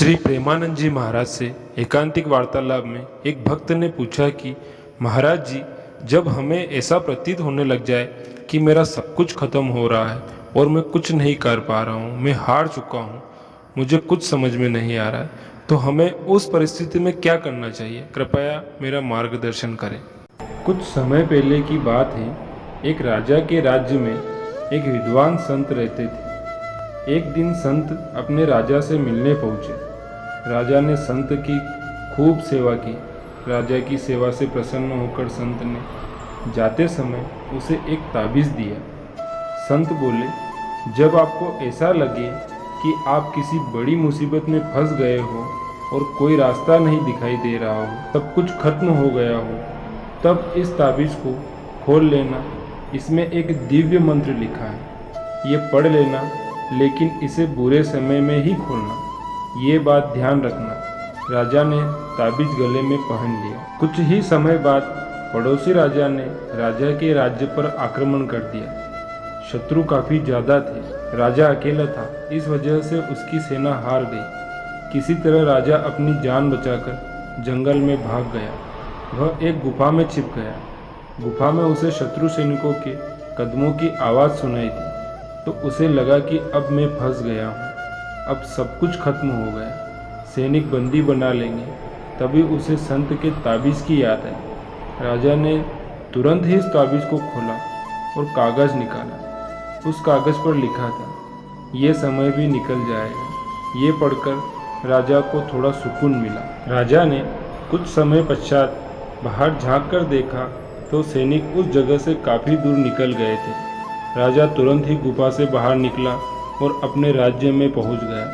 श्री प्रेमानंद जी महाराज से एकांतिक वार्तालाप में एक भक्त ने पूछा कि महाराज जी, जब हमें ऐसा प्रतीत होने लग जाए कि मेरा सब कुछ खत्म हो रहा है और मैं कुछ नहीं कर पा रहा हूँ, मैं हार चुका हूँ, मुझे कुछ समझ में नहीं आ रहा है, तो हमें उस परिस्थिति में क्या करना चाहिए? कृपया मेरा मार्गदर्शन करें। कुछ समय पहले की बात है। एक राजा के राज्य में एक विद्वान संत रहते थे। एक दिन संत अपने राजा से मिलने पहुँचे। राजा ने संत की खूब सेवा की। राजा की सेवा से प्रसन्न होकर संत ने जाते समय उसे एक ताबीज़ दिया। संत बोले, जब आपको ऐसा लगे कि आप किसी बड़ी मुसीबत में फंस गए हो और कोई रास्ता नहीं दिखाई दे रहा हो, सब कुछ खत्म हो गया हो, तब इस ताबीज़ को खोल लेना। इसमें एक दिव्य मंत्र लिखा है, ये पढ़ लेना, लेकिन इसे बुरे समय में ही खोलना, ये बात ध्यान रखना। राजा ने ताबीज़ गले में पहन लिया। कुछ ही समय बाद पड़ोसी राजा ने राजा के राज्य पर आक्रमण कर दिया। शत्रु काफ़ी ज़्यादा थे, राजा अकेला था, इस वजह से उसकी सेना हार गई। किसी तरह राजा अपनी जान बचाकर जंगल में भाग गया। वह एक गुफा में छिप गया। गुफा में उसे शत्रु सैनिकों के कदमों की आवाज़ सुनाई दी, तो उसे लगा कि अब मैं फंस गया हूँ, अब सब कुछ खत्म हो गया, सैनिक बंदी बना लेंगे। तभी उसे संत के ताबीज़ की याद आई। राजा ने तुरंत ही इस ताबीज़ को खोला और कागज़ निकाला। उस कागज़ पर लिखा था, ये समय भी निकल जाएगा। ये पढ़कर राजा को थोड़ा सुकून मिला। राजा ने कुछ समय पश्चात बाहर झांक कर देखा तो सैनिक उस जगह से काफ़ी दूर निकल गए थे। राजा तुरंत ही गुफा से बाहर निकला और अपने राज्य में पहुंच गया।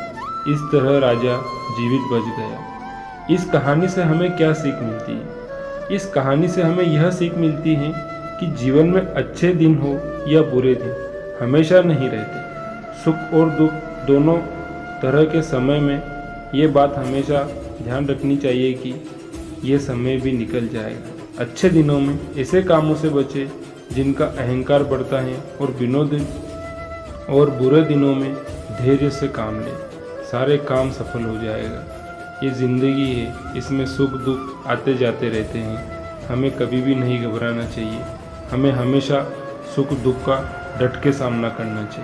इस तरह राजा जीवित बच गया। इस कहानी से हमें क्या सीख मिलती है? इस कहानी से हमें यह सीख मिलती है कि जीवन में अच्छे दिन हो या बुरे दिन हमेशा नहीं रहते। सुख और दुख दोनों तरह के समय में ये बात हमेशा ध्यान रखनी चाहिए कि ये समय भी निकल जाएगा। अच्छे दिनों में ऐसे कामों से बचे जिनका अहंकार बढ़ता है और बुरे दिनों में धैर्य से काम ले, सारे काम सफल हो जाएगा। ये ज़िंदगी है, इसमें सुख दुख आते जाते रहते हैं। हमें कभी भी नहीं घबराना चाहिए। हमें हमेशा सुख दुख का डट के सामना करना चाहिए।